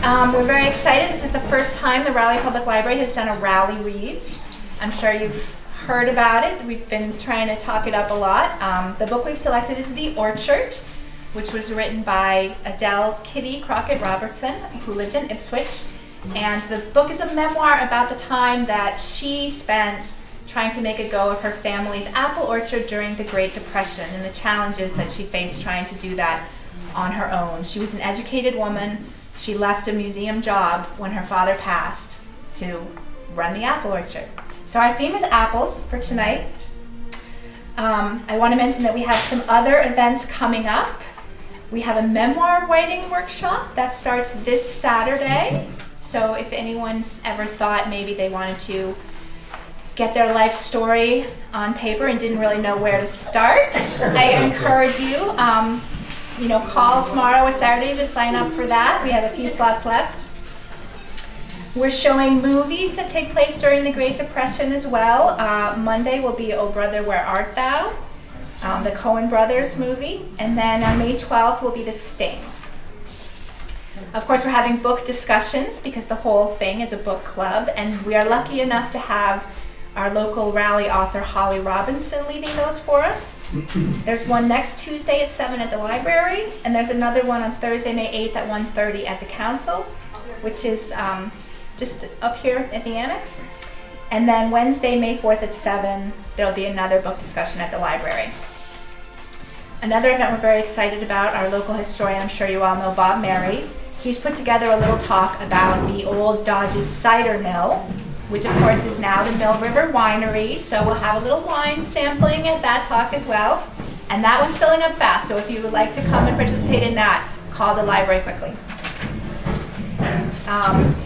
We're very excited. This is the first time the Raleigh Public Library has done a Raleigh Reads. I'm sure you've heard about it. We've been trying to talk it up a lot. The book we've selected is The Orchard, which was written by Adele Kitty Crockett Robertson, who lived in Ipswich. And the book is a memoir about the time that she spent trying to make a go of her family's apple orchard during the Great Depression and the challenges that she faced trying to do that on her own. She was an educated woman. She left a museum job when her father passed to run the apple orchard. So our theme is apples for tonight. I want to mention that we have some other events coming up. We have a memoir writing workshop that starts this Saturday. So if anyone's ever thought maybe they wanted to get their life story on paper and didn't really know where to start, I encourage you, call tomorrow or Saturday to sign up for that. We have a few slots left. We're showing movies that take place during the Great Depression as well. Monday will be Oh Brother, Where Art Thou? The Coen Brothers movie. And then on May 12th will be The Sting. Of course, we're having book discussions because the whole thing is a book club, and we are lucky enough to have our local Raleigh author Holly Robinson leading those for us. There's one next Tuesday at 7 at the library, and there's another one on Thursday, May 8th at 1:30 at the council, which is just up here at the annex. And then Wednesday, May 4th at 7, there'll be another book discussion at the library. Another event we're very excited about, our local historian, I'm sure you all know Bob Mary. He's put together a little talk about the old Dodge's cider mill, which of course is now the Mill River Winery. So we'll have a little wine sampling at that talk as well. And that one's filling up fast, so if you would like to come and participate in that, call the library quickly.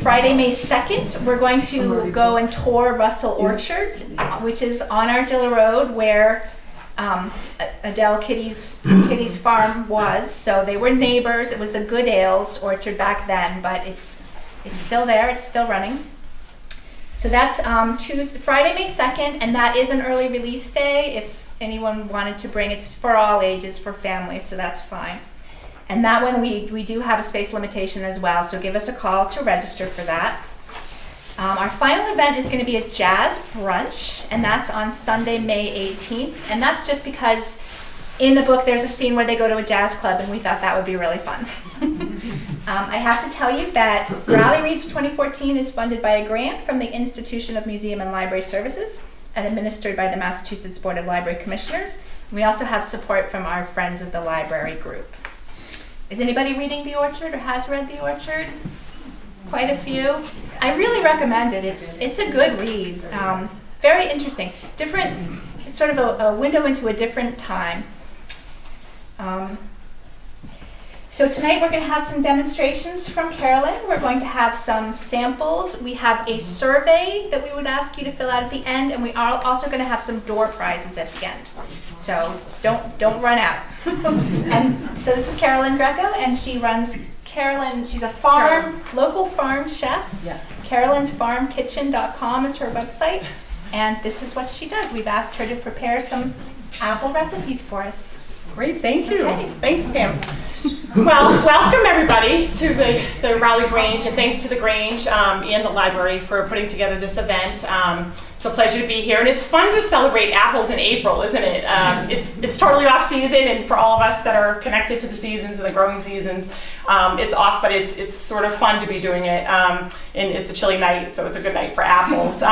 Friday, May 2nd, we're going to go and tour Russell Orchards, which is on Argilla Road where Adele Kitty's farm was. So they were neighbors. It was the Good Ales orchard back then, but it's still there. It's still running. So that's Friday, May 2nd, and that is an early release day. If anyone wanted to bring, it's for all ages, for families, so that's fine. And that one we do have a space limitation as well, so give us a call to register for that. Our final event is going to be a jazz brunch, and that's on Sunday, May 18th. And that's just because in the book there's a scene where they go to a jazz club, and we thought that would be really fun. I have to tell you that Raleigh Reads 2014 is funded by a grant from the Institution of Museum and Library Services and administered by the Massachusetts Board of Library Commissioners. We also have support from our Friends of the Library group. Is anybody reading The Orchard or has read The Orchard? Quite a few. I really recommend it. It's a good read. Very interesting. Different, sort of a window into a different time. So tonight we're going to have some demonstrations from Carolyn. We're going to have some samples. We have a survey that we would ask you to fill out at the end, and we are also going to have some door prizes at the end. So don't run out. And so this is Carolyn Greco, and she runs she's a local farm chef. Yeah. Carolyn'sFarmKitchen.com is her website, and this is what she does. We've asked her to prepare some apple recipes for us. Great, thank you. Okay. Thanks, Pam. Well, welcome everybody to the Raleigh Grange, and thanks to the Grange and the library for putting together this event. It's a pleasure to be here, and it's fun to celebrate apples in April, isn't it? It's totally off season, and for all of us that are connected to the seasons and the growing seasons, it's off, but it's sort of fun to be doing it. And it's a chilly night, so it's a good night for apples.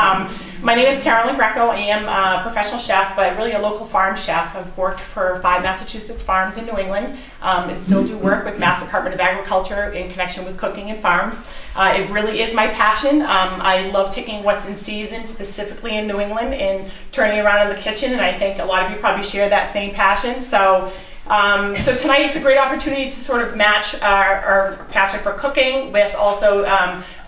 My name is Carolyn Greco. I am a professional chef, but really a local farm chef. I've worked for 5 Massachusetts farms in New England, and still do work with Mass Department of Agriculture in connection with cooking and farms. It really is my passion. I love taking what's in season, specifically in New England, and turning it around in the kitchen, and I think a lot of you probably share that same passion. So tonight it's a great opportunity to sort of match our passion for cooking with also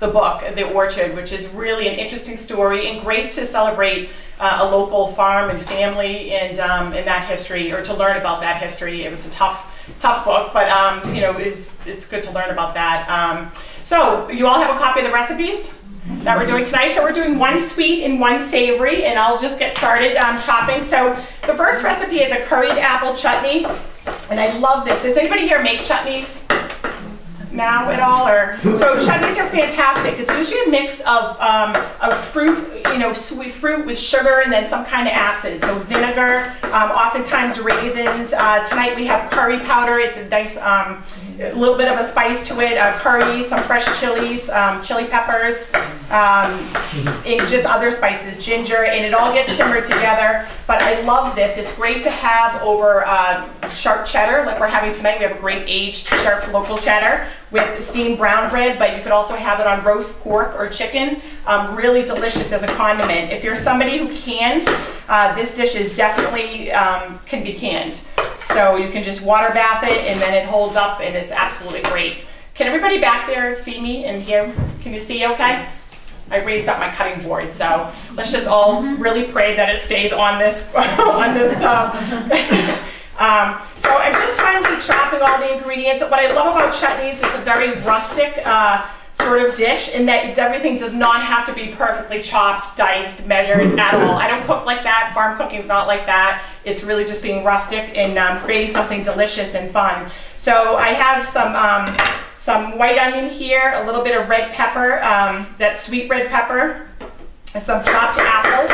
the book, The Orchard, which is really an interesting story and great to celebrate a local farm and family and that history, or to learn about that history. It was a tough book, but it's good to learn about that. So you all have a copy of the recipes that we're doing tonight. So we're doing one sweet and one savory, and I'll just get started chopping. So the first recipe is a curried apple chutney, and I love this. Does anybody here make chutneys? now at all? Or so chutneys are fantastic. It's usually a mix of fruit, sweet fruit with sugar and then some kind of acid. So vinegar, oftentimes raisins. Tonight we have curry powder. It's a nice, a little bit of a spice to it. Curry, some fresh chilies, chili peppers, and just other spices, ginger, and it all gets simmered together. But I love this. It's great to have over sharp cheddar, like we're having tonight. We have a great aged sharp local cheddar with steamed brown bread, but you could also have it on roast pork or chicken. Really delicious as a condiment. If you're somebody who cans, this dish is definitely can be canned. So you can just water bath it and then it holds up and it's absolutely great. Can everybody back there see me and hear? Can you see okay? I raised up my cutting board, so let's just all really pray that it stays on this on this tub. So I'm just finally chopping all the ingredients. What I love about chutneys, it's a very rustic sort of dish in that everything does not have to be perfectly chopped, diced, measured at all. I don't cook like that. Farm cooking is not like that. It's really just being rustic and creating something delicious and fun. So I have some white onion here, a little bit of red pepper, that sweet red pepper, and some chopped apples.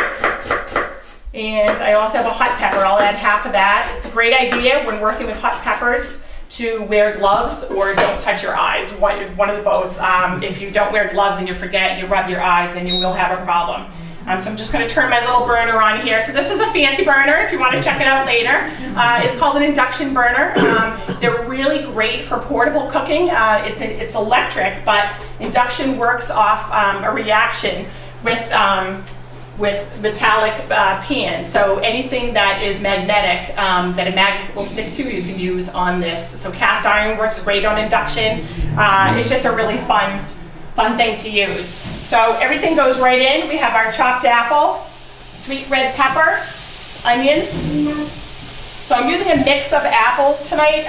And I also have a hot pepper. I'll add half of that. It's a great idea when working with hot peppers to wear gloves or don't touch your eyes. One of the both. If you don't wear gloves and you forget, you rub your eyes, then you will have a problem. So I'm just going to turn my little burner on here. So this is a fancy burner if you want to check it out later. It's called an induction burner. They're really great for portable cooking. It's electric, but induction works off a reaction with metallic pans. So anything that is magnetic, that a magnet will stick to, you can use on this. So cast iron works great on induction. It's just a really fun thing to use. So everything goes right in. We have our chopped apple, sweet red pepper, onions. So I'm using a mix of apples tonight.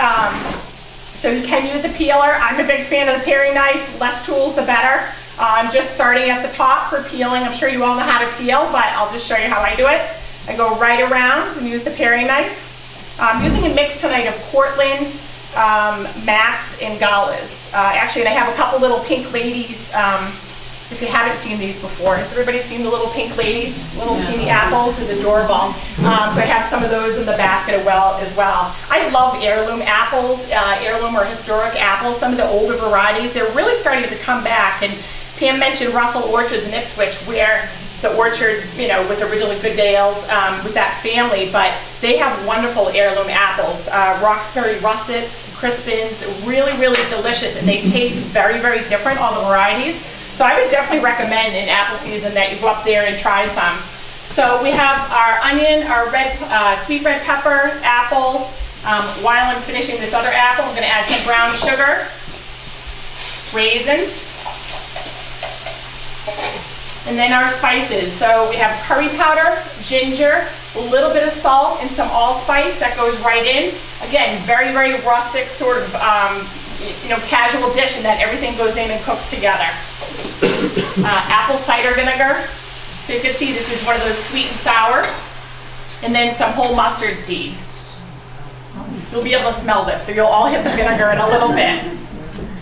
So you can use a peeler. I'm a big fan of the paring knife. Less tools, the better. I'm just starting at the top for peeling. I'm sure you all know how to peel, but I'll just show you how I do it. I go right around and use the paring knife. I'm using a mix tonight of Cortland, Max, and Galas. Actually, and I have a couple little pink ladies. If you haven't seen these before, has everybody seen the little pink ladies? Little teeny apples is adorable. So I have some of those in the basket as well. I love heirloom apples, heirloom or historic apples. Some of the older varieties, they're really starting to come back. And Pam mentioned Russell Orchards in Ipswich, where the orchard, was originally Goodale's, was that family, but they have wonderful heirloom apples. Roxbury Russets, Crispins, really, really delicious, and they taste very, very different, all the varieties. So I would definitely recommend in apple season that you go up there and try some. So we have our onion, our sweet red pepper, apples. While I'm finishing this other apple, I'm going to add some brown sugar, raisins, and then our spices. So we have curry powder, ginger, a little bit of salt, and some allspice that goes right in. Again, very, very rustic sort of casual dish in that everything goes in and cooks together. Apple cider vinegar. So you can see this is one of those sweet and sour. And then some whole mustard seed. You'll be able to smell this, so you'll all hit the vinegar in a little bit.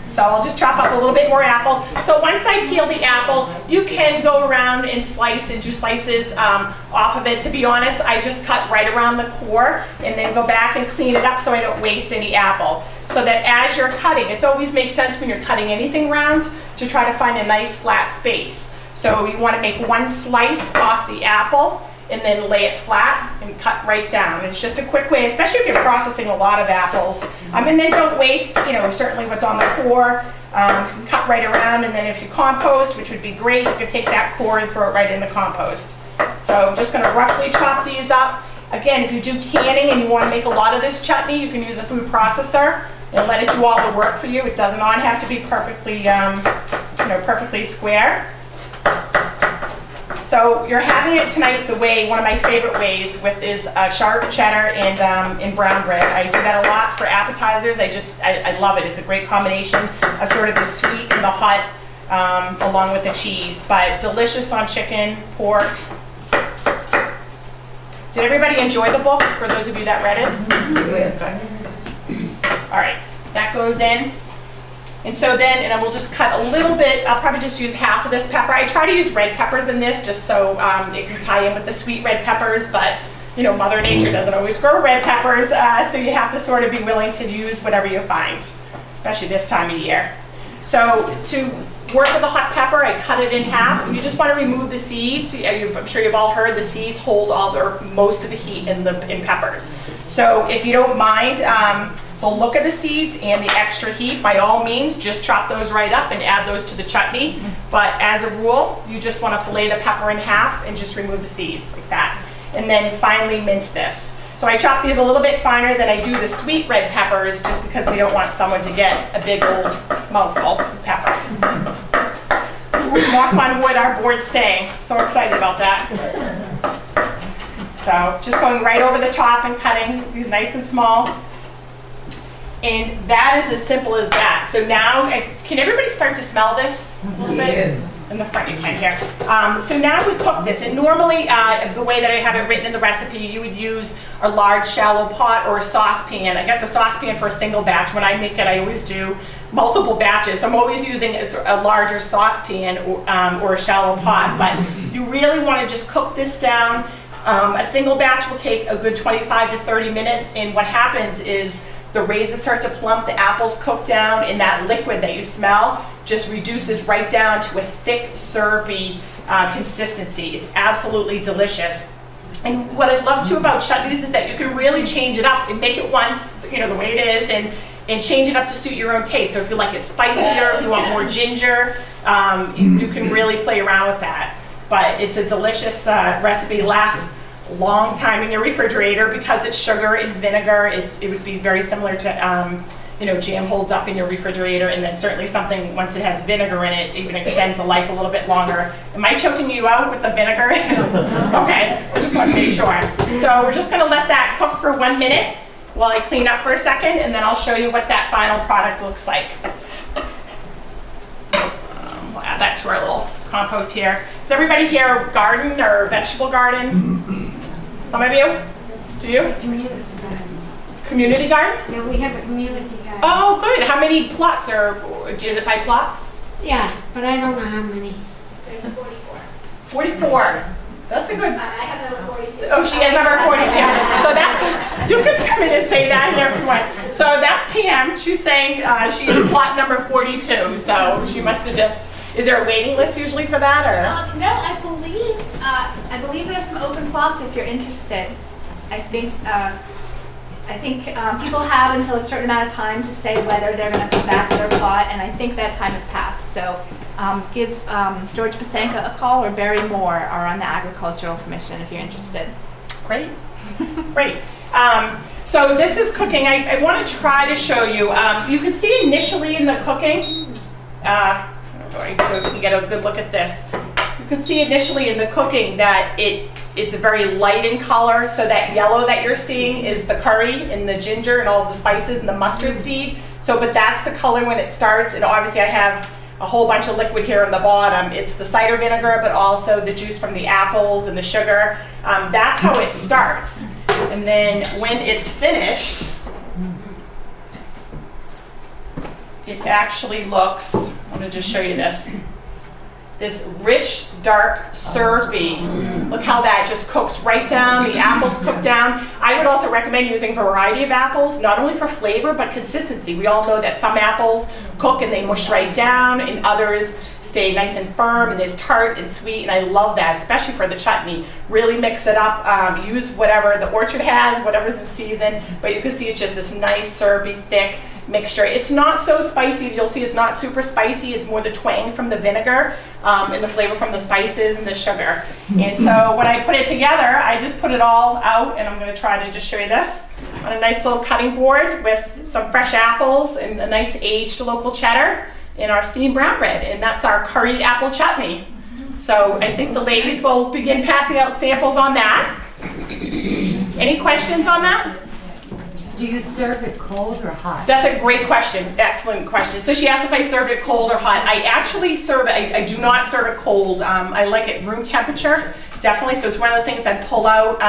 So I'll just chop up a little bit more apple. So once I peel the apple, you can go around and slice and do slices off of it. To be honest, I just cut right around the core and then go back and clean it up so I don't waste any apple. So that as you're cutting, it always makes sense when you're cutting anything round to try to find a nice flat space. So you want to make one slice off the apple and then lay it flat and cut right down. It's just a quick way, especially if you're processing a lot of apples. And then don't waste, certainly what's on the core. Cut right around, and then if you compost, which would be great, you could take that core and throw it right in the compost. So I'm just going to roughly chop these up. Again, if you do canning and you want to make a lot of this chutney, you can use a food processor and let it do all the work for you. It does not have to be perfectly, perfectly square. So you're having it tonight the way, one of my favorite ways is sharp cheddar and brown bread. I do that a lot for appetizers. I love it. It's a great combination of sort of the sweet and the hot along with the cheese, but delicious on chicken, pork. Did everybody enjoy the book, for those of you that read it? All right, that goes in. And so then, and I will just cut a little bit, I'll probably just use half of this pepper. I try to use red peppers in this just so it can tie in with the sweet red peppers, but you know, Mother Nature doesn't always grow red peppers, so you have to sort of be willing to use whatever you find, especially this time of year. So to work with the hot pepper, I cut it in half. You just want to remove the seeds. I'm sure you've all heard the seeds hold most of the heat in peppers. So if you don't mind the look of the seeds and the extra heat, by all means, just chop those right up and add those to the chutney. But as a rule, you just want to fillet the pepper in half and just remove the seeds like that. And then finely mince this. So I chop these a little bit finer than I do the sweet red peppers, just because we don't want someone to get a big old mouthful of peppers. Knock on wood, our board's staying. So excited about that. So just going right over the top and cutting these nice and small. And that is as simple as that. So now, can everybody start to smell this a little bit? Yes. In the front, you can't hear. So now we cook this, and normally the way that I have it written in the recipe, you would use a large shallow pot or a saucepan. I guess a saucepan for a single batch. When I make it, I always do multiple batches. So I'm always using a larger saucepan or a shallow pot, but you really want to just cook this down. A single batch will take a good 25 to 30 minutes, and what happens is the raisins start to plump, the apples cook down, and that liquid that you smell just reduces right down to a thick, syrupy consistency. It's absolutely delicious. And what I love too about chutneys is that you can really change it up and make it once, you know, the way it is, and change it up to suit your own taste. So if you like it spicier, if you want more ginger, you can really play around with that. But it's a delicious recipe. Lasts a long time in your refrigerator because it's sugar and vinegar. It would be very similar to you know, jam holds up in your refrigerator, and then certainly something, once it has vinegar in it, even extends the life a little bit longer. Am I choking you out with the vinegar? Okay, I just want to make sure. So we're just going to let that cook for 1 minute while I clean up for a second, and then I'll show you what that final product looks like. We'll add that to our little compost here. Does everybody here garden or vegetable garden? Some of you? Do you? Community garden? Yeah, we have a community garden. Oh, good. How many plots is it by plots? Yeah, but I don't know how many. There's 44. 44. That's a good. I have number 42. Oh, she has number 42. So that's, you could come in and say that and everyone. So that's Pam. She's saying she is plot number 42. So she must have just, is there a waiting list usually for that, or? No, I believe there's some open plots if you're interested. I think people have until a certain amount of time to say whether they're going to come back to their plot, and I think that time has passed. So give George Pasanka a call, or Barry Moore are on the Agricultural Commission if you're interested. Great, great. So this is cooking. I want to try to show you. You can see initially in the cooking, you get a good look at this. You can see initially in the cooking that it's very light in color, so that yellow that you're seeing is the curry and the ginger and all of the spices and the mustard seed. So, but that's the color when it starts, and obviously I have a whole bunch of liquid here on the bottom. It's the cider vinegar, but also the juice from the apples and the sugar. That's how it starts. And then when it's finished, it actually looks, I'm gonna just show you this rich, dark, syrupy. Look how that just cooks right down. The apples cook down. I would also recommend using a variety of apples, not only for flavor, but consistency. We all know that some apples cook and they mush right down, and others stay nice and firm, and there's tart and sweet, and I love that, especially for the chutney. Really mix it up. Use whatever the orchard has, whatever's in season, but you can see it's just this nice, syrupy, thick mixture. It's not so spicy. You'll see it's not super spicy. It's more the twang from the vinegar and the flavor from the spices and the sugar. And so when I put it together, I just put it all out, and I'm going to try to just show you this on a nice little cutting board with some fresh apples and a nice aged local cheddar in our steamed brown bread. And that's our curried apple chutney. So I think the ladies will begin passing out samples on that. Any questions on that? Do you serve it cold or hot? That's a great question. Excellent question. So she asked if I served it cold or hot. I actually serve it, I do not serve it cold. I like it room temperature, definitely. So it's one of the things I'd pull out.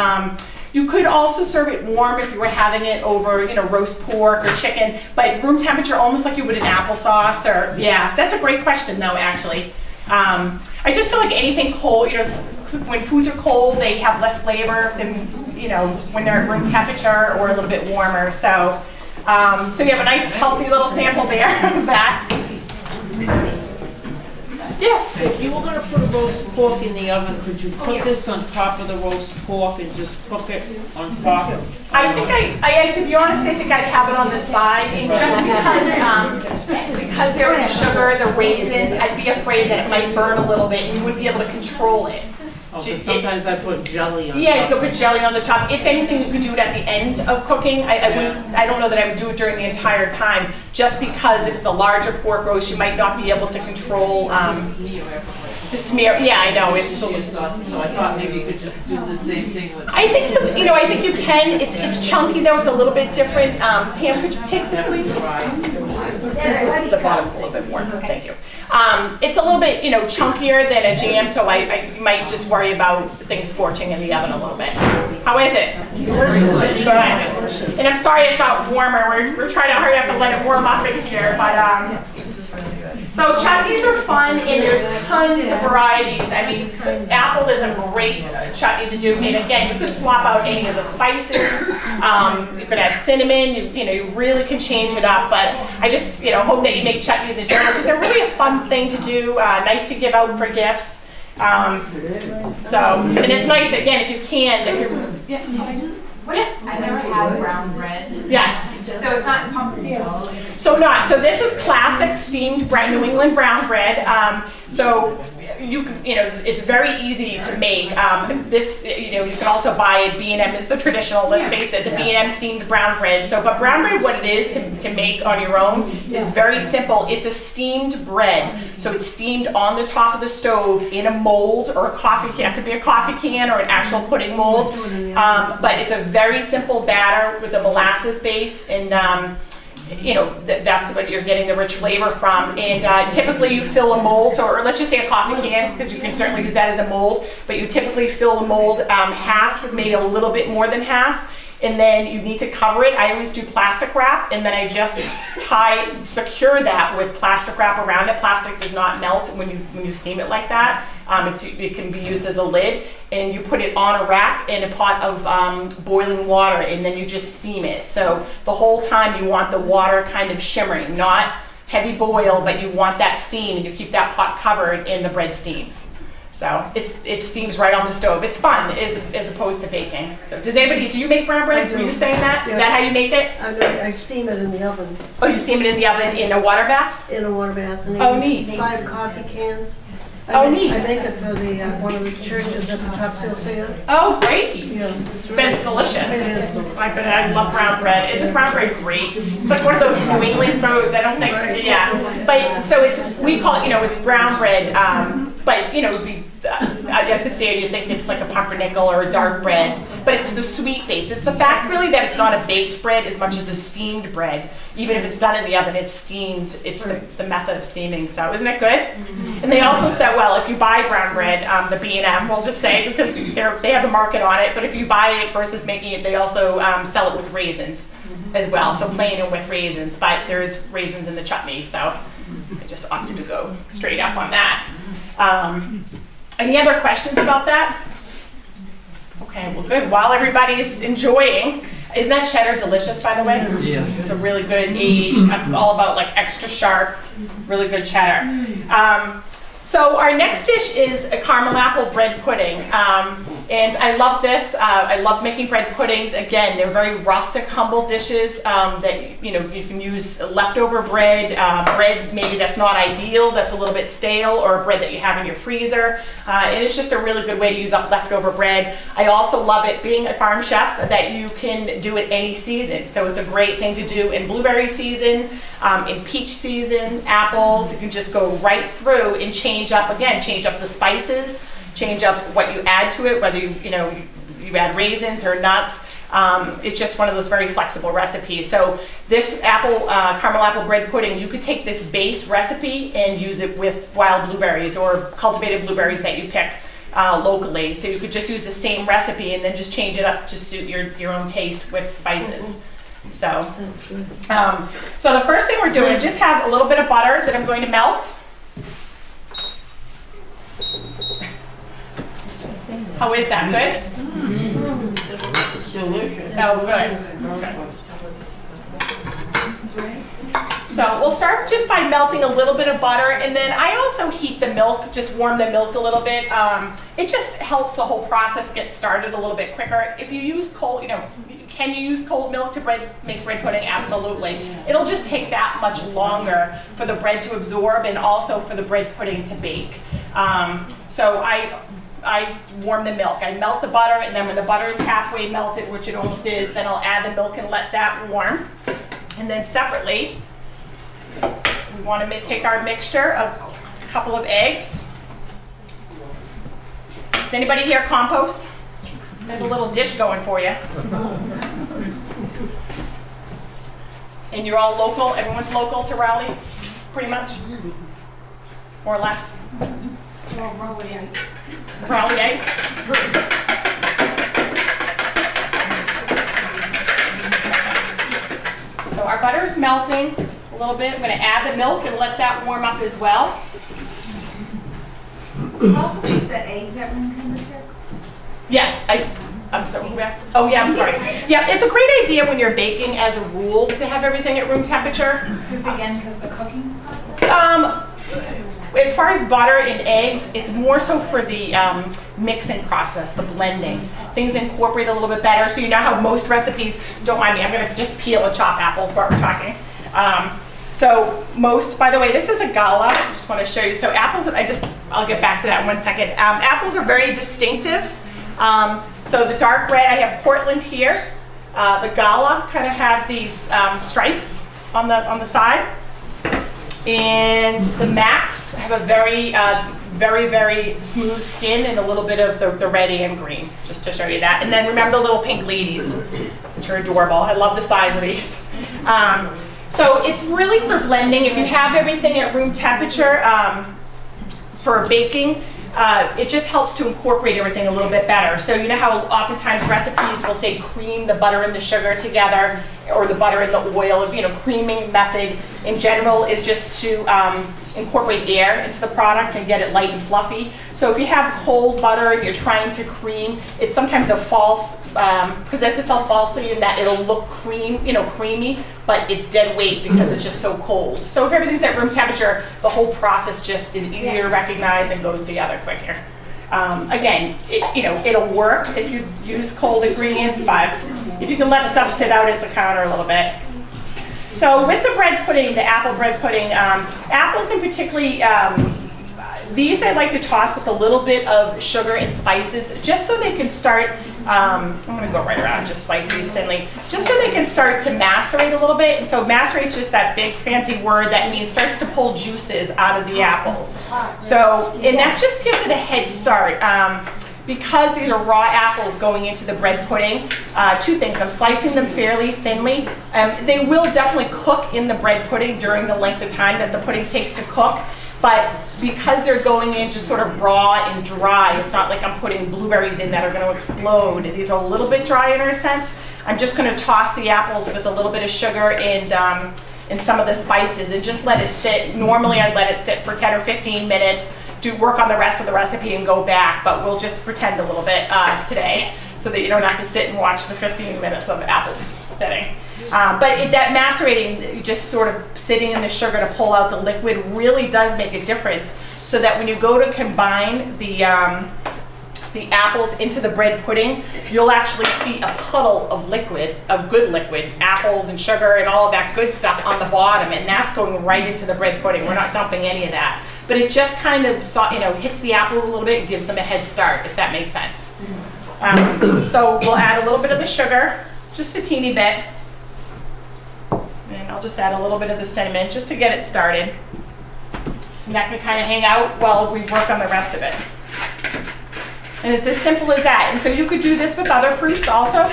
You could also serve it warm if you were having it over, you know, roast pork or chicken, but room temperature, almost like you would an applesauce. Or yeah, that's a great question though, actually. I just feel like anything cold, you know, when foods are cold, they have less flavor than, you know, when they're at room temperature or a little bit warmer. So, so you have a nice healthy little sample there of that. Yes? If you were going to put a roast pork in the oven, could you put this on top of the roast pork and just cook it on top? I think to be honest, I think I'd have it on the side, and just because there are the sugar, the raisins, I'd be afraid that it might burn a little bit and you wouldn't be able to control it. Oh, sometimes I put jelly on Yeah, top. you could put jelly on the top. If anything, you could do it at the end of cooking. I don't know that I would do it during the entire time, just because if it's a larger pork roast, you might not be able to control the smear. Yeah, I know it's. Your sauce, so I thought maybe you could just do the same thing with. I think I think you can. It's chunky though. It's a little bit different. Pam, could you take this, please? The bottom's a little bit more. Thank you. It's a little bit, chunkier than a jam, so I might just worry about things scorching in the oven a little bit. How is it? Good. And I'm sorry it's not warmer. We're trying to hurry up and let it warm up in here, but so chutneys are fun, and there's tons of varieties. I mean, apple is a great chutney to do. And again, you could swap out any of the spices. You could add cinnamon. You really can change it up. But I just hope that you make chutneys in general because they're really a fun thing to do. Nice to give out for gifts. And it's nice again if you can. I never had brown bread. Yes. So it's not pumpernickel. So this is classic steamed New England brown bread. So it's very easy to make. You can also buy it. B&M is the traditional. Let's face it, the B&M steamed brown bread. But brown bread, what it is to make on your own is very simple. It's a steamed bread. So it's steamed on the top of the stove in a mold or a coffee can. It could be a coffee can or an actual pudding mold. But it's a very simple batter with a molasses base, and that's what you're getting the rich flavor from. And typically you fill a mold, or let's just say a coffee can, because you can certainly use that as a mold, but you typically fill the mold half, maybe a little bit more than half, and then you need to cover it. I always do plastic wrap, and then I just secure that with plastic wrap around it. Plastic does not melt when you steam it like that. It can be used as a lid, and you put it on a rack in a pot of boiling water, and then you just steam it. So the whole time you want the water kind of shimmering, not heavy boil, but you want that steam, and you keep that pot covered and the bread steams. So it steams right on the stove. It's fun as opposed to baking. So do you make brown bread? Were you saying that? Yeah. Is that how you make it? I steam it in the oven. Oh, you steam it in the oven in a water bath? In a water bath. And oh, neat. 5 coffee cans. Neat. I make it for one of the churches at the Topsail Fair. Oh, great. Yeah, it's delicious. It is delicious. I love brown bread. Isn't brown bread great? It's like one of those New England foods. I don't think, yeah. But so we call it, it's brown bread. But I could say you think it's like a pumpernickel or a dark bread, but it's the sweet base. It's the fact really that it's not a baked bread as much as a steamed bread. Even if it's done in the oven, it's steamed. It's the method of steaming. So isn't it good? Mm-hmm. And they also said, well, if you buy brown bread, the B&M, we'll just say, because they have a market on it, but if you buy it versus making it, they also sell it with raisins as well. So plain and with raisins, but there's raisins in the chutney, so I just opted to go straight up on that. Any other questions about that? Okay, well good. While everybody's enjoying, isn't that cheddar delicious, by the way? Yeah. It's a really good aged, all about like extra sharp, really good cheddar. So our next dish is a caramel apple bread pudding. And I love this. I love making bread puddings. Again, they're very rustic, humble dishes that you can use leftover bread, bread maybe that's not ideal, that's a little bit stale, or bread that you have in your freezer. And it's just a really good way to use up leftover bread. I also love it, being a farm chef, that you can do it any season. So it's a great thing to do in blueberry season, in peach season, apples. You can just go right through and change up the spices, change up what you add to it, whether you add raisins or nuts. It's just one of those very flexible recipes. So this caramel apple bread pudding, you could take this base recipe and use it with wild blueberries or cultivated blueberries that you pick. locally. So you could just use the same recipe and then just change it up to suit your own taste with spices. So, so the first thing we're doing, just have a little bit of butter that I'm going to melt. How is that? Good? Delicious. Oh, good. So we'll start just by melting a little bit of butter, and then I also heat the milk, just warm the milk a little bit. It just helps the whole process get started a little bit quicker. If you use cold, can you use cold milk to make bread pudding? Absolutely. It'll just take that much longer for the bread to absorb and also for the bread pudding to bake. So I warm the milk. I melt the butter, and then when the butter is halfway melted, which it almost is, then I'll add the milk and let that warm. And then separately, we want to take our mixture of a couple of eggs. Does anybody here compost? I have a little dish going for you. And you're all local? Everyone's local to Raleigh? Pretty much? More or less? Raleigheites. So our butter is melting a little bit. I'm going to add the milk and let that warm up as well. You also make the eggs at room temperature? Yes, I'm sorry, who asked? Oh yeah, I'm sorry. Yeah, it's a great idea when you're baking as a rule to have everything at room temperature. Just again because the cooking process? As far as butter and eggs, it's more so for the mixing process, the blending. Things incorporate a little bit better. So you know how most recipes, don't mind me, I'm gonna just peel and chop apples while we're talking. So most, by the way, this is a gala, I just wanna show you. So apples, I'll get back to that in 1 second. Apples are very distinctive. So the dark red, I have Portland here. The gala kind of have these stripes on the side. And the Macs have a very, very smooth skin and a little bit of the red and green, just to show you that. And then remember the little pink ladies, which are adorable. I love the size of these. So it's really for blending. If you have everything at room temperature for baking, it just helps to incorporate everything a little bit better. So you know how oftentimes recipes will say cream the butter and the sugar together, or the butter and the oil. Creaming method in general is just to incorporate air into the product and get it light and fluffy. So if you have cold butter and you're trying to cream, it's sometimes presents itself falsely in that it'll look creamy, but it's dead weight because it's just so cold. So if everything's at room temperature, the whole process just is easier to recognize and goes together quicker. Again, it'll work if you use cold ingredients, but if you can let stuff sit out at the counter a little bit. So with the bread pudding, the apple bread pudding, apples in particularly, these I like to toss with a little bit of sugar and spices, just so they can start, I'm gonna go right around, just slice these thinly, just so they can start to macerate a little bit. And so macerate's just that big fancy word that means starts to pull juices out of the apples. So, and that just gives it a head start. Because these are raw apples going into the bread pudding, two things. I'm slicing them fairly thinly. They will definitely cook in the bread pudding during the length of time that the pudding takes to cook. But because they're going in just sort of raw and dry, it's not like I'm putting blueberries in that are going to explode. These are a little bit dry in a sense. I'm just going to toss the apples with a little bit of sugar and some of the spices and just let it sit. Normally I'd let it sit for 10 or 15 minutes. Work on the rest of the recipe and go back, but we'll just pretend a little bit today so that you don't have to sit and watch the 15 minutes of apples sitting. But that macerating, just sort of sitting in the sugar to pull out the liquid, really does make a difference, so that when you go to combine the apples into the bread pudding, you'll actually see a puddle of liquid, of good liquid, apples and sugar and all of that good stuff on the bottom, and that's going right into the bread pudding. We're not dumping any of that. But it just kind of hits the apples a little bit and gives them a head start, if that makes sense. So we'll add a little bit of the sugar, just a teeny bit. And I'll just add a little bit of the cinnamon just to get it started. And that can kind of hang out while we work on the rest of it. And it's as simple as that. And so you could do this with other fruits also.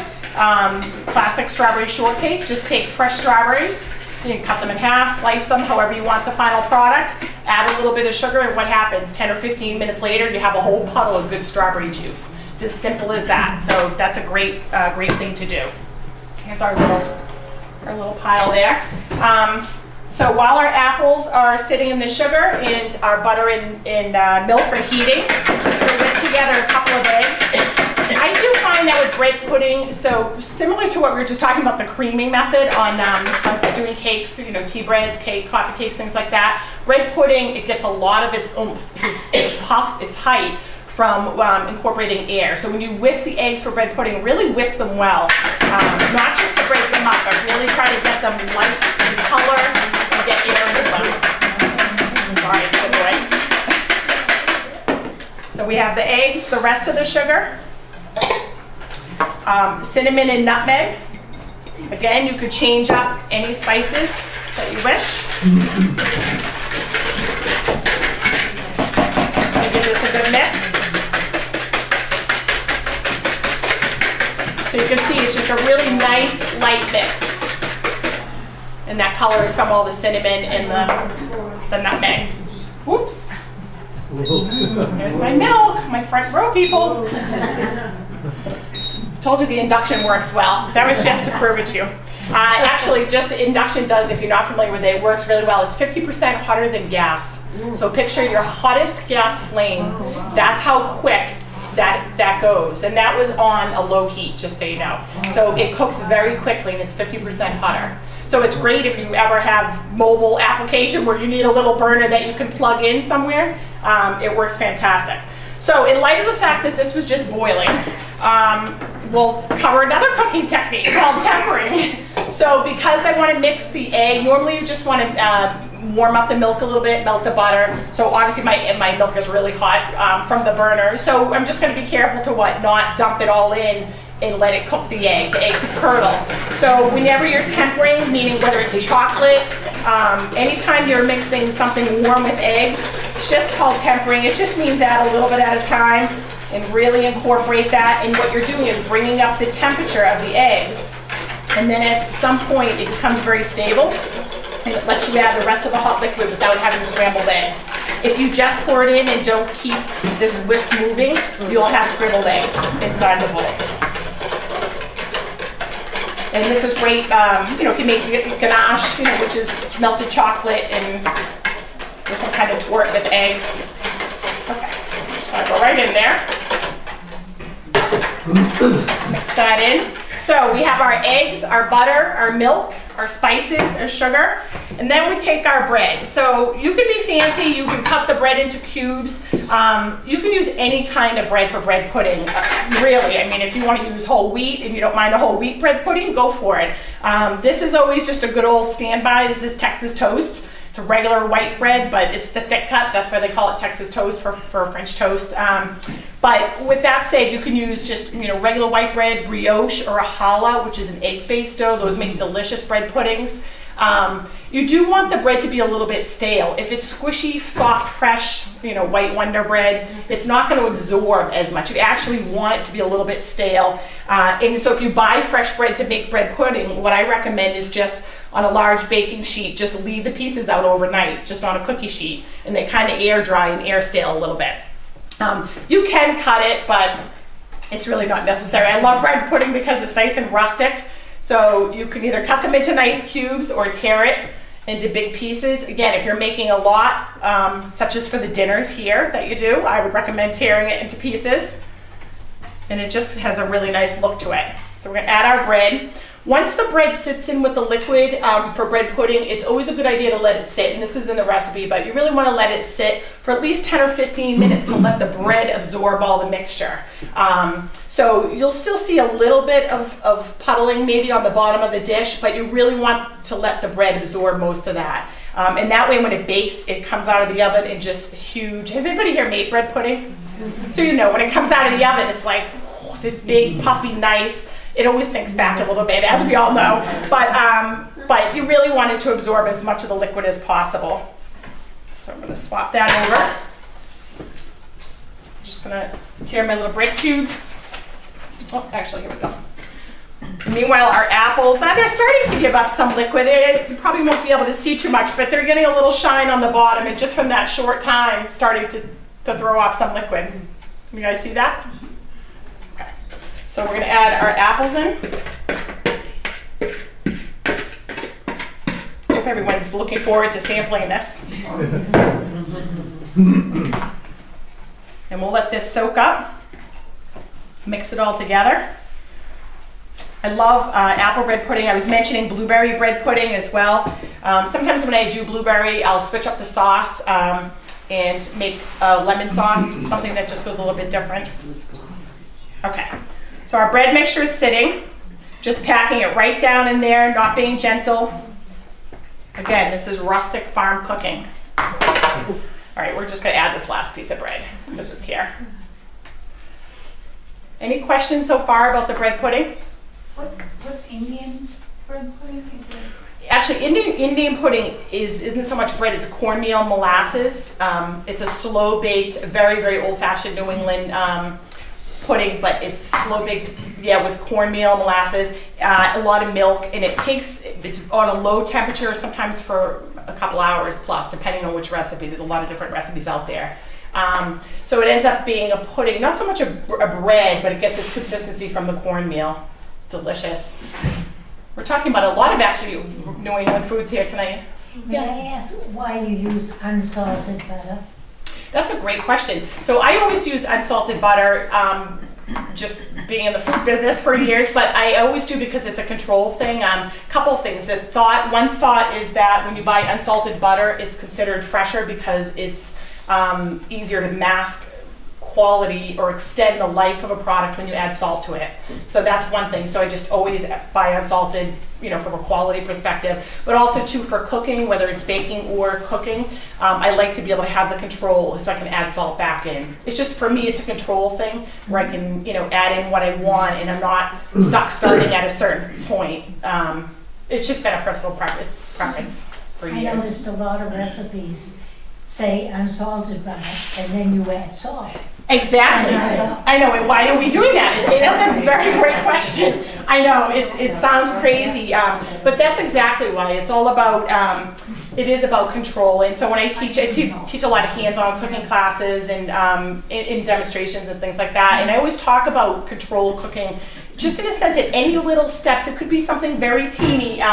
Classic strawberry shortcake, just take fresh strawberries, You can cut them in half, slice them however you want the final product, add a little bit of sugar, and what happens? 10 or 15 minutes later, you have a whole puddle of good strawberry juice. It's as simple as that. So that's a great thing to do. Here's our little pile there. So while our apples are sitting in the sugar and our butter and milk are heating, just going to whisk together a couple of eggs. I do find that with bread pudding, so similar to what we were just talking about, the creaming method on doing cakes, you know, tea breads, coffee cakes, things like that. Bread pudding, it gets a lot of its oomph, its puff, its height from incorporating air. So when you whisk the eggs for bread pudding, really whisk them well. Not just to break them up, but really try to get them light in color and get air into them. Sorry for the noise. So we have the eggs, the rest of the sugar, cinnamon and nutmeg. Again, you could change up any spices that you wish. Just going to give this a good mix. So you can see it's just a really nice light mix. And that color is from all the cinnamon and the nutmeg. Whoops. There's my milk, my front row people. Told you the induction works well. That was just to prove it to you. Actually, just induction does, if you're not familiar with it, it works really well. It's 50% hotter than gas. So picture your hottest gas flame. That's how quick that goes. And that was on a low heat, just so you know. So it cooks very quickly and it's 50% hotter. So it's great if you ever have mobile application where you need a little burner that you can plug in somewhere. It works fantastic. So in light of the fact that this was just boiling, we'll cover another cooking technique called tempering. So because I want to mix the egg, normally you just want to warm up the milk a little bit, melt the butter. So obviously my milk is really hot from the burner. So I'm just going to be careful to not dump it all in and let it cook the egg. The egg could curdle. So whenever you're tempering, meaning whether it's chocolate, anytime you're mixing something warm with eggs, it's just called tempering. It just means add a little bit at a time and really incorporate that. And what you're doing is bringing up the temperature of the eggs. And then at some point it becomes very stable and it lets you add the rest of the hot liquid without having scrambled eggs. If you just pour it in and don't keep this whisk moving, you'll have scrambled eggs inside the bowl. And this is great, you know, if you make ganache, you know, which is melted chocolate and or some kind of torte with eggs. Okay, just want to go right in there. Mix that in. So we have our eggs, our butter, our milk, our spices, our sugar, and then we take our bread. So you can be fancy, you can cut the bread into cubes. You can use any kind of bread for bread pudding, really. I mean, if you want to use whole wheat and you don't mind a whole wheat bread pudding, go for it. This is always just a good old standby. This is Texas toast. It's a regular white bread, but it's the thick cut. That's why they call it Texas toast for French toast. But with that said, you can use just, you know, regular white bread, brioche, or a challah, which is an egg-based dough. Those make delicious bread puddings. You do want the bread to be a little bit stale. If it's squishy, soft, fresh, you know, white Wonder bread, it's not going to absorb as much. You actually want it to be a little bit stale. And so if you buy fresh bread to make bread pudding, what I recommend is just on a large baking sheet, just leave the pieces out overnight, just on a cookie sheet, and they kind of air dry and air stale a little bit. You can cut it, but it's really not necessary. I love bread pudding because it's nice and rustic. So you can either cut them into nice cubes or tear it into big pieces. Again, if you're making a lot, such as for the dinners here that you do, I would recommend tearing it into pieces. And it just has a really nice look to it. So we're gonna add our bread. Once the bread sits in with the liquid for bread pudding, it's always a good idea to let it sit, and this is in the recipe, but you really want to let it sit for at least 10 or 15 minutes to let the bread absorb all the mixture. So you'll still see a little bit of puddling maybe on the bottom of the dish, but you really want to let the bread absorb most of that. And that way when it bakes, it comes out of the oven in just huge. Has anybody here made bread pudding? So you know, when it comes out of the oven, it's like this big, puffy, nice. It always sinks back a little bit, as we all know, but you really want it to absorb as much of the liquid as possible. So I'm going to swap that over. I'm just going to tear my little bread cubes. Oh, actually, here we go. Meanwhile, our apples, they're starting to give up some liquid. You probably won't be able to see too much, but they're getting a little shine on the bottom, and just from that short time, starting to throw off some liquid. You guys see that? Okay. So we're gonna add our apples in. Hope everyone's looking forward to sampling this. And we'll let this soak up. Mix it all together. I love apple bread pudding. I was mentioning blueberry bread pudding as well. Sometimes when I do blueberry, I'll switch up the sauce and make a lemon sauce, something that just goes a little bit different. Okay, so our bread mixture is sitting, just packing it right down in there, not being gentle. Again, this is rustic farm cooking. All right, we're just gonna add this last piece of bread because it's here. Any questions so far about the bread pudding? What's Indian bread pudding? Actually, Indian pudding isn't so much bread, it's cornmeal molasses. It's a slow baked, very, very old fashioned New England pudding, but it's slow baked, yeah, with cornmeal molasses, a lot of milk, and it's on a low temperature, sometimes for a couple hours plus, depending on which recipe. There's a lot of different recipes out there. So it ends up being a pudding, not so much a bread, but it gets its consistency from the cornmeal. Delicious. We're talking about a lot of actually New England foods here tonight. May I ask why you use unsalted butter? That's a great question. So I always use unsalted butter, just being in the food business for years, but I always do because it's a control thing. Couple things. One thought is that when you buy unsalted butter, it's considered fresher because it's easier to mask quality or extend the life of a product when you add salt to it. So that's one thing. So I just always buy unsalted, you know, from a quality perspective, but also too for cooking, whether it's baking or cooking, I like to be able to have the control so I can add salt back in. It's just, for me, it's a control thing where I can, you know, add in what I want and I'm not stuck starting at a certain point. It's just been a personal preference for years. I noticed a lot of recipes say unsalted butter and then you add salt. Exactly. I know. And why are we doing that? That's a very great question. I know it sounds crazy, but that's exactly why. It's all about. It is about control. And so when I teach a lot of hands-on cooking classes and in demonstrations and things like that. And I always talk about controlled cooking, just in a sense that any little steps. It could be something very teeny.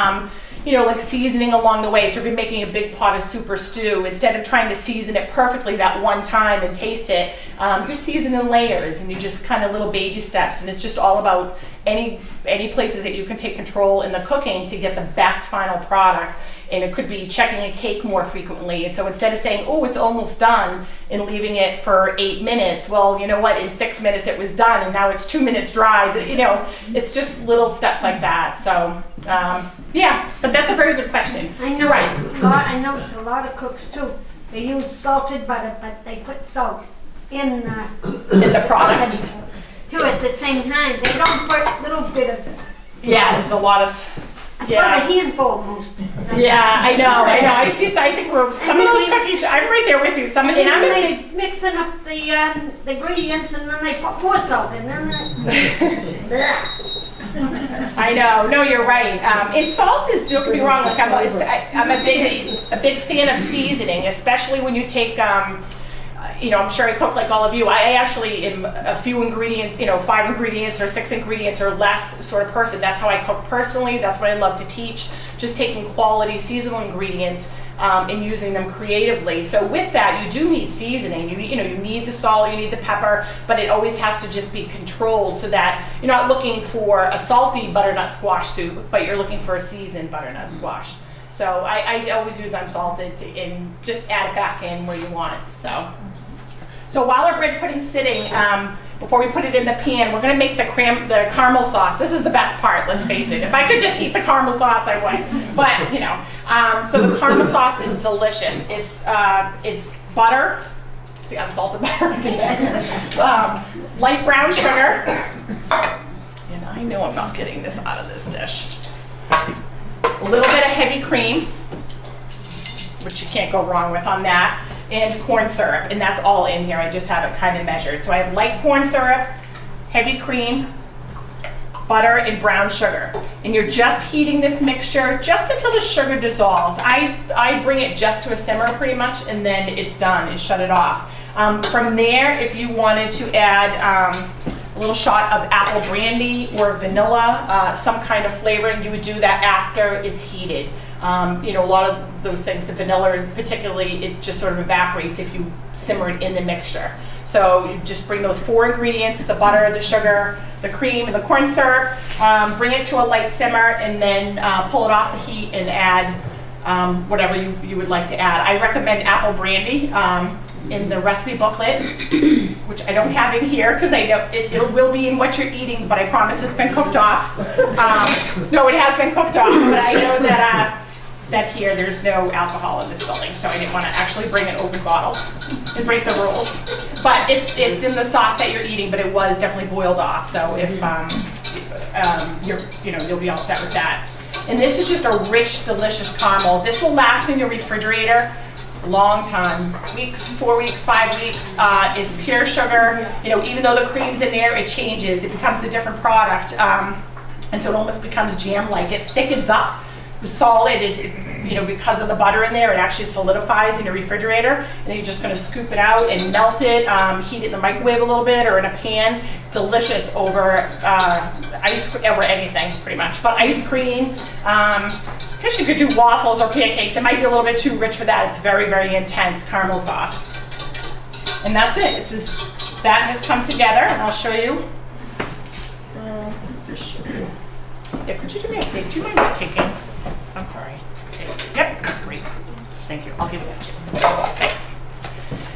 You know, like seasoning along the way. So if you're making a big pot of soup or stew, instead of trying to season it perfectly that one time and taste it, you're seasoning layers and you just kind of little baby steps. And it's just all about any places that you can take control in the cooking to get the best final product. And it could be checking a cake more frequently. And so instead of saying, oh, it's almost done, and leaving it for 8 minutes, well, you know what, in 6 minutes it was done, and now it's 2 minutes dry. You know, it's just little steps like that. So, yeah, but that's a very good question. I know. Right. I noticed a lot of cooks too. They use salted butter, but they put salt in the product. Too at the same time. They don't put a little bit of. Yeah, there's a lot of. I put a handful most. Yeah, I know. I see. So I think we're some of those cookies. I'm right there with you. Some, and I'm they mixing up the ingredients, and then they put more salt in. I know. No, you're right. And salt is, don't get me wrong, like I'm a big fan of seasoning, especially when you take, you know, I'm sure I cook like all of you. I actually am a few ingredients, you know, 5 ingredients or 6 ingredients or less sort of person. That's how I cook personally. That's what I love to teach. Just taking quality seasonal ingredients and using them creatively. So with that, you do need seasoning. You know, you need the salt, you need the pepper, but it always has to just be controlled so that you're not looking for a salty butternut squash soup, but you're looking for a seasoned butternut squash. So I always use unsalted and just add it back in where you want it. So while our bread pudding's sitting, before we put it in the pan, we're gonna make the caramel sauce. This is the best part, let's face it. If I could just eat the caramel sauce, I would. But, you know, so the caramel sauce is delicious. It's butter, it's the unsalted butter, light brown sugar, and I know I'm not getting this out of this dish. A little bit of heavy cream, which you can't go wrong with on that. And corn syrup, and that's all in here. I just have it kind of measured. So I have light corn syrup, heavy cream, butter and brown sugar. And you're just heating this mixture just until the sugar dissolves. I bring it just to a simmer pretty much, and then it's done and shut it off. From there, if you wanted to add a little shot of apple brandy or vanilla, some kind of flavoring, you would do that after it's heated. You know, a lot of those things, the vanilla particularly, it just sort of evaporates if you simmer it in the mixture. So you just bring those 4 ingredients, the butter, the sugar, the cream, and the corn syrup, bring it to a light simmer, and then pull it off the heat and add whatever you would like to add. I recommend apple brandy in the recipe booklet, which I don't have in here because I know it will be in what you're eating, but I promise it's been cooked off. No, it has been cooked off, but I know that that here there's no alcohol in this building, so I didn't want to actually bring an open bottle and break the rules. But it's in the sauce that you're eating, but it was definitely boiled off. So if you'll be all set with that. And this is just a rich, delicious caramel. This will last in your refrigerator a long time, weeks, 4 weeks, 5 weeks. It's pure sugar. You know, even though the cream's in there, it changes. It becomes a different product, and so it almost becomes jam-like. It thickens up. Solid, you know, because of the butter in there, it actually solidifies in your refrigerator, and then you're just going to scoop it out and melt it, heat it in the microwave a little bit or in a pan. Delicious over ice cream, over anything pretty much, but ice cream. I guess you could do waffles or pancakes. It might be a little bit too rich for that. It's very, very intense caramel sauce. And that's it. That has come together, and I'll show you. Yeah, could you do me a favor? Do you mind just taking? I'm sorry. Okay. Yep, that's great. Thank you. I'll give it to you. Thanks.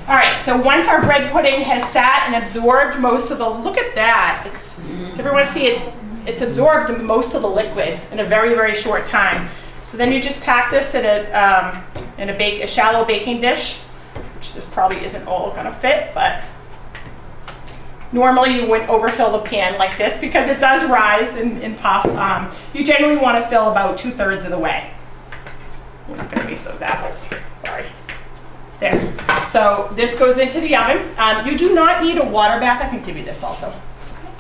All right, so once our bread pudding has sat and absorbed most of the, look at that. Does everyone see it's absorbed most of the liquid in a very, very short time. So then you just pack this in a shallow baking dish, which this probably isn't all gonna fit, but normally you wouldn't overfill the pan like this because it does rise and puff. You generally want to fill about 2/3 of the way. We're not going to waste those apples, sorry. There. So this goes into the oven. You do not need a water bath. I can give you this also,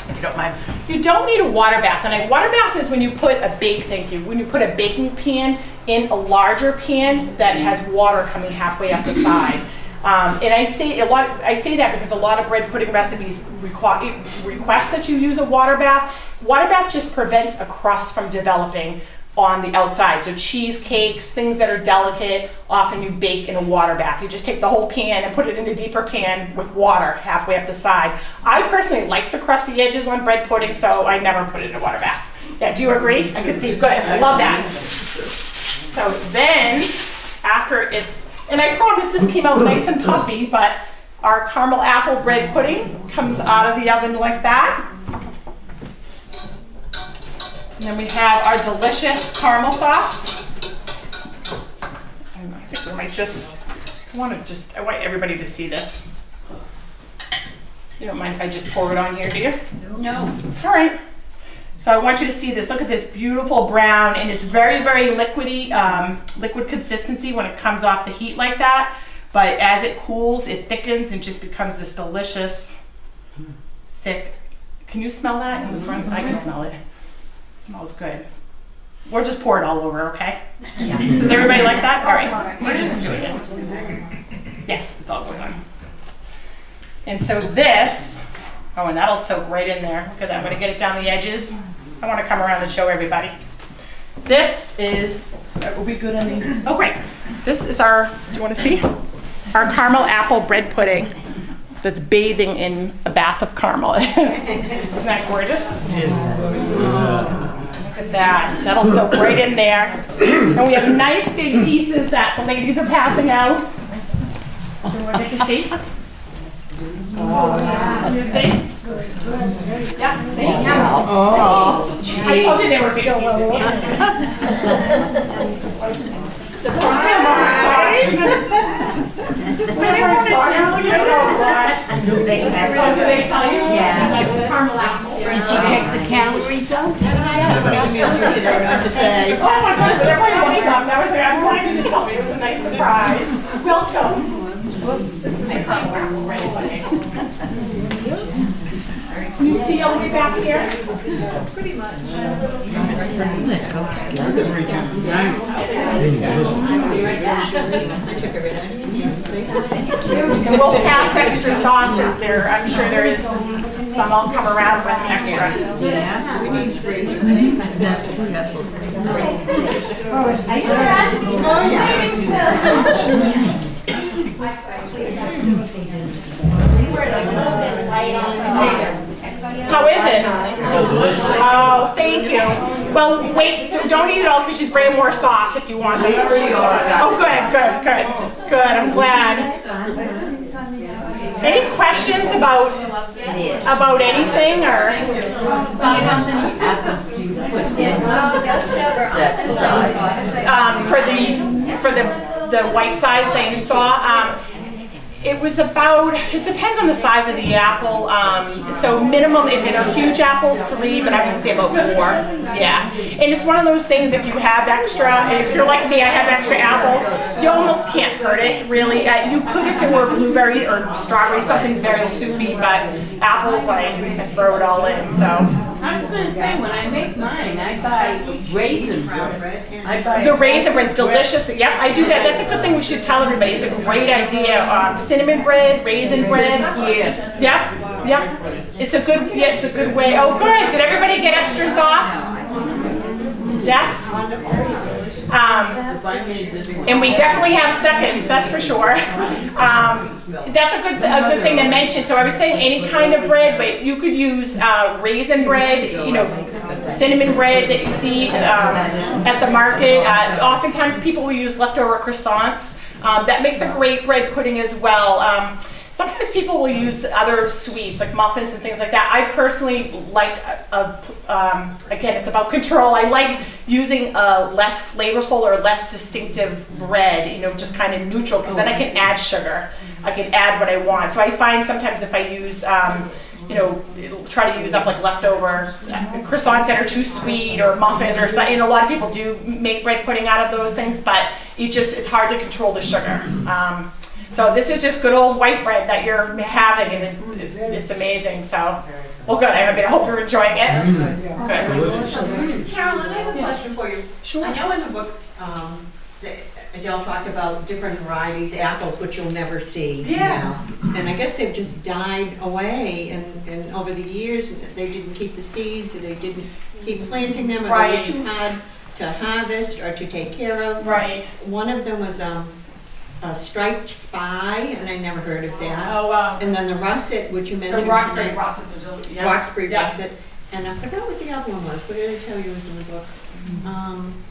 if you don't mind. You don't need a water bath. And a water bath is when you put when you put a baking pan in a larger pan that has water coming halfway up the side. And I say that because a lot of bread pudding recipes request that you use a water bath. Water bath just prevents a crust from developing on the outside. So cheesecakes, things that are delicate, often you bake in a water bath. You just take the whole pan and put it in a deeper pan with water halfway up the side. I personally like the crusty edges on bread pudding, so I never put it in a water bath. Yeah, do you agree? I can see, good, I love that. So then, after it's, and I promise this came out nice and puffy, but our caramel apple bread pudding comes out of the oven like that. And then we have our delicious caramel sauce. I think we might just, I want everybody to see this. You don't mind if I just pour it on here, do you? No. All right. So I want you to see this. Look at this beautiful brown, and it's very, very liquidy, liquid consistency when it comes off the heat like that. But as it cools, it thickens and just becomes this delicious, thick. Can you smell that in the front? I can smell it. It smells good. We'll just pour it all over, okay? Yeah. Does everybody like that? All right. We're just doing it. Yes, it's all going on. And so this, oh, and that'll soak right in there. Look at that. I'm going to get it down the edges. I want to come around and show everybody. This is, that will be good on the, oh great. This is our, do you want to see? Our caramel apple bread pudding that's bathing in a bath of caramel. Isn't that gorgeous? Look at that. That'll soak right in there. And we have nice big pieces that the ladies are passing out. Do you want to see? Oh, yeah. You see? Yeah, thank you. Oh. I told you they were big pieces. They tell you? Yeah. Did you take the calories up? Yes. Oh my gosh, but everybody's up. I'm glad you didn't tell me. It was a nice surprise. Welcome. This is the caramel apple right away. You see all the way back here? And we'll pass extra sauce if there. I'm sure there is some. I'll come around with extra. How is it? Oh, thank you. Well, wait, don't eat it all because she's bringing more sauce if you want. Oh, good. I'm glad. Any questions about anything or? For the white size that you saw. It was about, it depends on the size of the apple. So minimum, if they're huge apples, 3, but I would say about 4. Yeah. And it's one of those things, if you have extra, and if you're like me, I have extra apples, you almost can't hurt it, really. You could if it were blueberry or strawberry, something very soupy, but apples, I throw it all in, so. I was gonna say, when I make mine, I buy raisin bread. The raisin bread's delicious. Yep, I do that. That's a good thing we should tell everybody. It's a great idea. Cinnamon bread, raisin bread. Yep. It's a good way. Oh, good. Did everybody get extra sauce? Yes? And we definitely have seconds, that's for sure. That's a good thing to mention. So I was saying any kind of bread, but you could use raisin bread, cinnamon bread that you see at the market. Oftentimes people will use leftover croissants. That makes a great bread pudding as well. Sometimes people will use other sweets like muffins and things like that. I personally like, again, it's about control. I like using a less flavorful or less distinctive bread, just kind of neutral, because then I can add sugar. I can add what I want. So I find sometimes if I use, try to use up like leftover croissants that are too sweet or muffins or something. A lot of people do make bread pudding out of those things, but it's hard to control the sugar. So this is just good old white bread that you're having, and it's amazing. So, well, good. I hope you're enjoying it. Good. Carolyn, I have a question for you. Sure. I know in the book, Adele talked about different varieties, apples, which you'll never see now. And I guess they've just died away, and over the years, they didn't keep the seeds, or they didn't keep planting them, or they were too hard to harvest or to take care of. Right. One of them was a striped spy, and I never heard of that. Oh, wow. And then the russet, which you mentioned. The Roxbury russets. Roxbury russet. And I forgot what the other one was. What did I tell you was in the book?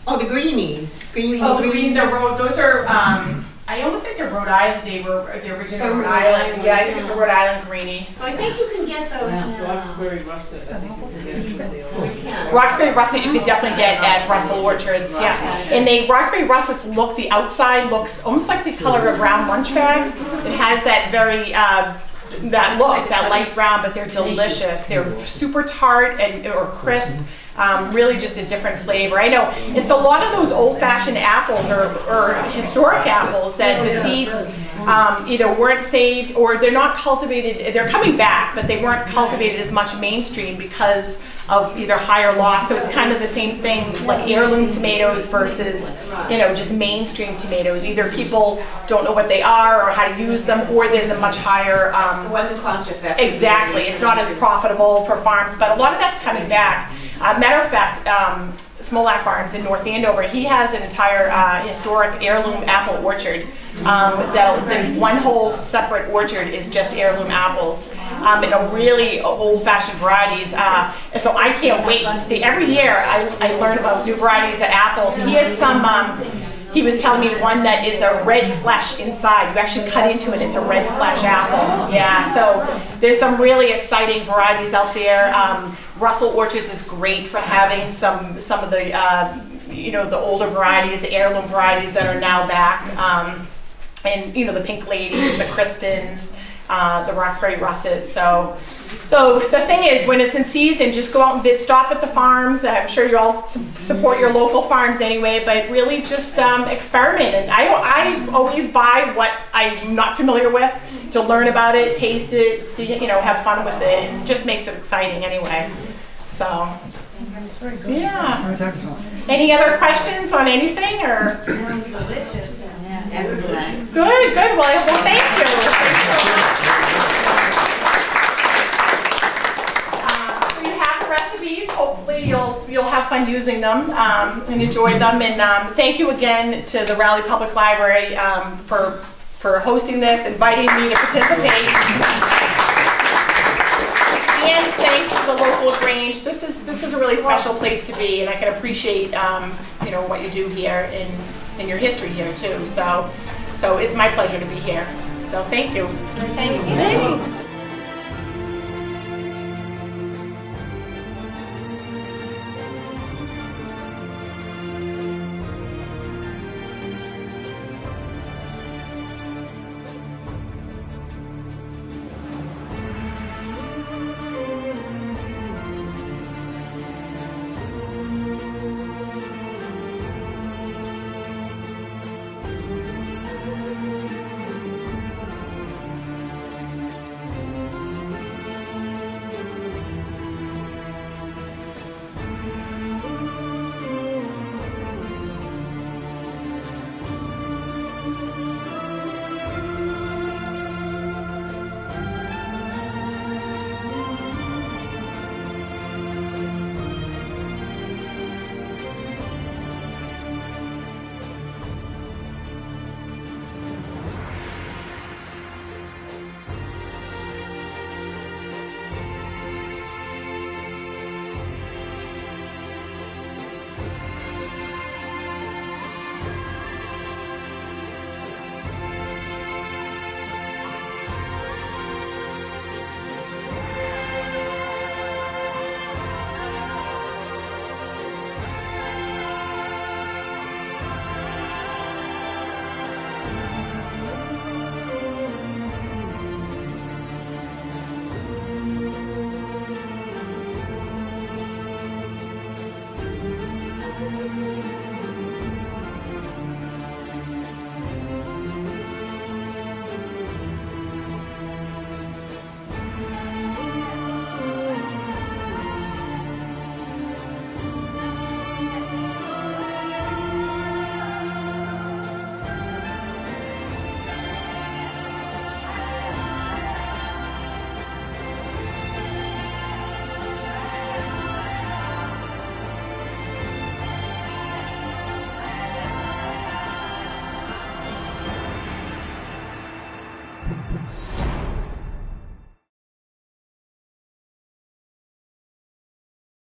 The greenies. Those are, I almost think they're Rhode Island. They were the original Rhode Island. Yeah, I think it's a Rhode Island greenie. So I think you can get those now. Roxbury russet, I think you can get. Roxbury russet you can definitely get at Russell Orchards, yeah. And Roxbury russets the outside looks almost like the color of a brown lunch bag. It has that very, that light brown, but they're delicious. They're super tart or crisp. Really just a different flavor. I know it's a lot of those old-fashioned apples or historic apples that the seeds either weren't saved or they're not cultivated. They're coming back, but they weren't cultivated as much mainstream because of either higher loss. So it's kind of the same thing like heirloom tomatoes versus just mainstream tomatoes. Either people don't know what they are or how to use them, or there's a much higher. It wasn't cost effective. Exactly. It's not as profitable for farms, but a lot of that's coming back. Matter of fact, Smolak Farms in North Andover, he has an entire historic heirloom apple orchard. One whole separate orchard is just heirloom apples, and a really old-fashioned varieties. And so I can't wait to see. Every year I learn about new varieties of apples. He has some. He was telling me one that is a red flesh inside. You actually cut into it, it's a red flesh apple. Yeah, so there's some really exciting varieties out there. Russell Orchards is great for having some of the the older varieties, the heirloom varieties that are now back, and the Pink Ladies, the Crispins, the Roxbury Russets. So the thing is, when it's in season, just go out and stop at the farms. I'm sure you all support your local farms anyway, but really just experiment. And I always buy what I'm not familiar with, to learn about it, taste it, see it, have fun with it. It just makes it exciting anyway. So, yeah. Any other questions on anything, or? That was delicious. Yeah, excellent. Good. Well, thank you. So you have the recipes. Hopefully you'll have fun using them and enjoy them. And thank you again to the Raleigh Public Library for hosting this, inviting me to participate. And thanks to the local Grange. This is a really special place to be, and I can appreciate what you do here in your history here too. So it's my pleasure to be here. So thank you. Thank you. Thanks.